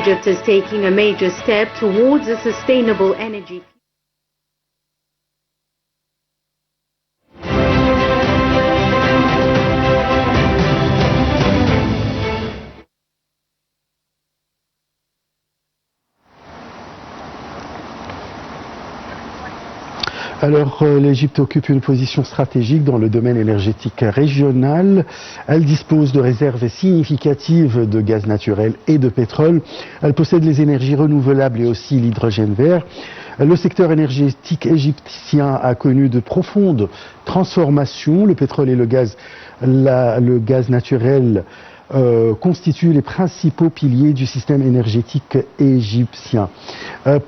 Egypt is taking a major step towards a sustainable energy. Alors, l'Égypte occupe une position stratégique dans le domaine énergétique régional. Elle dispose de réserves significatives de gaz naturel et de pétrole. Elle possède les énergies renouvelables et aussi l'hydrogène vert. Le secteur énergétique égyptien a connu de profondes transformations. Le pétrole et le gaz naturel constituent les principaux piliers du système énergétique égyptien.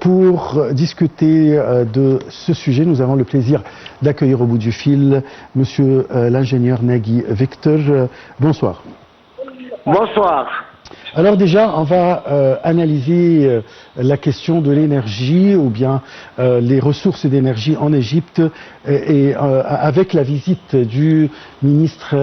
Pour discuter de ce sujet, nous avons le plaisir d'accueillir au bout du fil monsieur l'ingénieur Nagui Victor. Bonsoir. Bonsoir. Alors déjà, on va analyser la question de l'énergie ou bien les ressources d'énergie en Égypte et avec la visite du ministre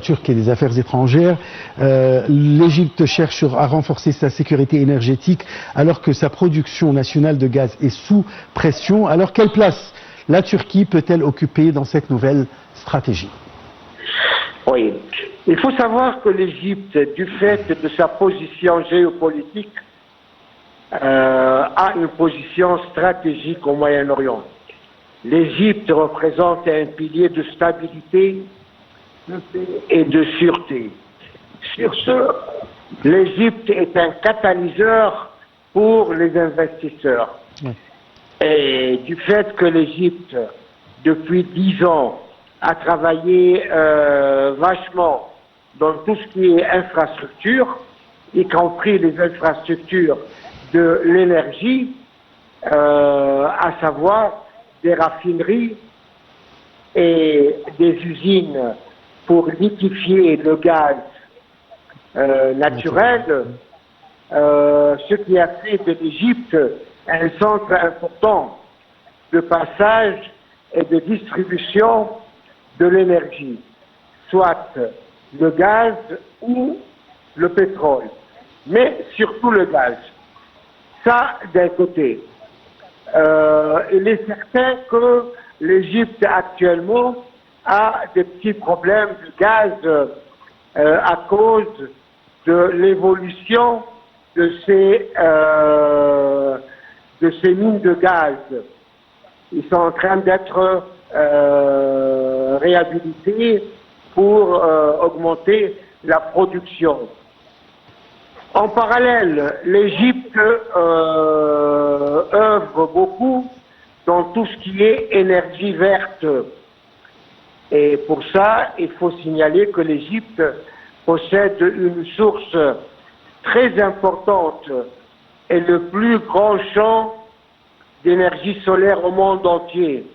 turc des Affaires étrangères, l'Égypte cherche à renforcer sa sécurité énergétique alors que sa production nationale de gaz est sous pression. Alors quelle place la Turquie peut-elle occuper dans cette nouvelle stratégie ? Oui. Il faut savoir que l'Égypte, du fait de sa position géopolitique, a une position stratégique au Moyen-Orient. L'Égypte représente un pilier de stabilité et de sûreté. Sur ce, l'Égypte est un catalyseur pour les investisseurs. Oui. Et du fait que l'Égypte, depuis 10 ans, a travaillé vachement dans tout ce qui est infrastructure, y compris les infrastructures de l'énergie, à savoir des raffineries et des usines pour liquéfier le gaz naturel, ce qui a fait de l'Égypte un centre important de passage et de distribution de l'énergie, soit le gaz ou le pétrole, mais surtout le gaz. Ça, d'un côté. Il est certain que l'Égypte actuellement a des petits problèmes de gaz à cause de l'évolution de ces mines de gaz. Ils sont en train d'être réhabilités pour augmenter la production. En parallèle, l'Égypte œuvre beaucoup dans tout ce qui est énergie verte. Et pour ça, il faut signaler que l'Égypte possède une source très importante et le plus grand champ d'énergie solaire au monde entier,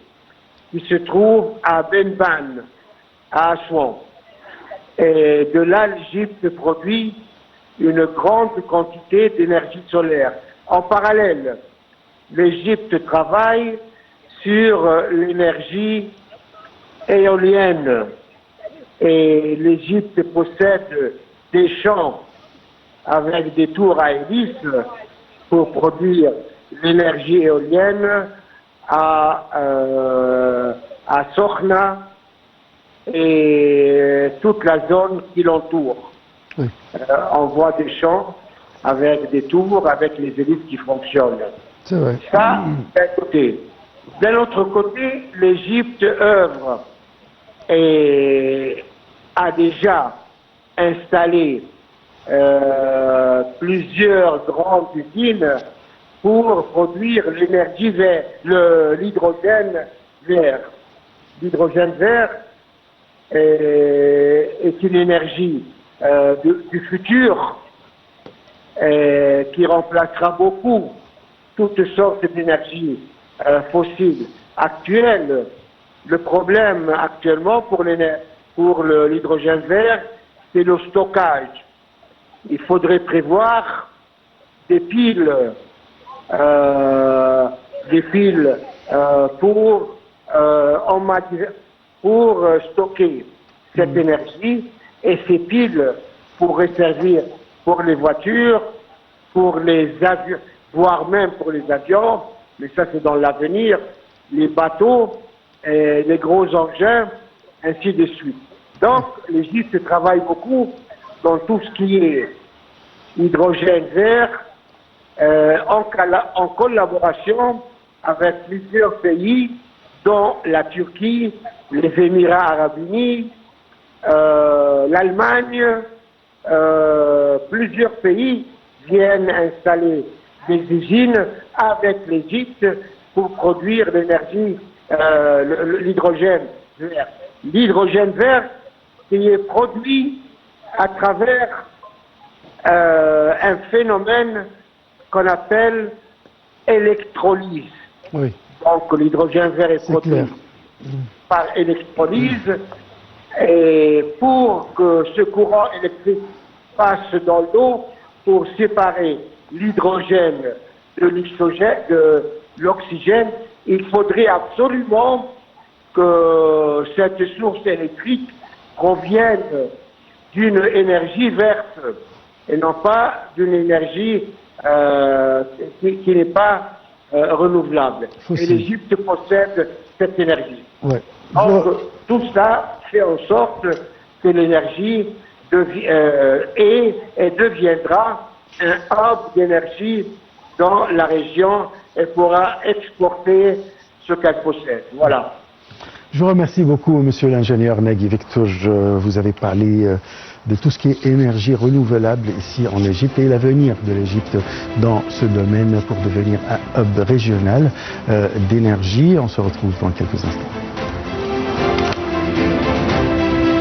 qui se trouve à Benban, à Assouan. Et de là, l'Égypte produit une grande quantité d'énergie solaire. En parallèle, l'Égypte travaille sur l'énergie éolienne. Et l'Égypte possède des champs avec des tours à hélices pour produire l'énergie éolienne à Sokhna et toute la zone qui l'entoure. Oui. On voit des champs avec des tours, avec les hélices qui fonctionnent. C'est vrai. Ça, d'un côté. D'un autre côté, l'Égypte œuvre et a déjà installé plusieurs grandes usines pour produire l'énergie verte, l'hydrogène vert. L'hydrogène vert est une énergie du futur qui remplacera beaucoup toutes sortes d'énergies fossiles actuelles. Le problème actuellement pour l'hydrogène vert, c'est le stockage. Il faudrait prévoir des piles pour stocker cette énergie, et ces piles pourraient servir pour les voitures, pour les avions, voire même pour les avions, mais ça c'est dans l'avenir, les bateaux, et les gros engins, ainsi de suite. Donc l'Égypte travaille beaucoup dans tout ce qui est hydrogène vert, en collaboration avec plusieurs pays, dont la Turquie, les Émirats arabes unis, l'Allemagne, plusieurs pays viennent installer des usines avec l'Égypte pour produire l'énergie, l'hydrogène vert. L'hydrogène vert qui est produit à travers un phénomène qu'on appelle électrolyse. Oui. Donc l'hydrogène vert est produit clair. par électrolyse, et pour que ce courant électrique passe dans l'eau pour séparer l'hydrogène de l'oxygène, il faudrait absolument que cette source électrique provienne d'une énergie verte et non pas d'une énergie qui n'est pas renouvelable. Fossile. Et l'Égypte possède cette énergie. Ouais. Donc, tout ça fait en sorte que l'énergie est et deviendra un hub d'énergie dans la région et pourra exporter ce qu'elle possède. Voilà. Je vous remercie beaucoup, monsieur l'ingénieur Nagui Victouj. Vous avez parlé de tout ce qui est énergie renouvelable ici en Égypte et l'avenir de l'Égypte dans ce domaine pour devenir un hub régional d'énergie. On se retrouve dans quelques instants.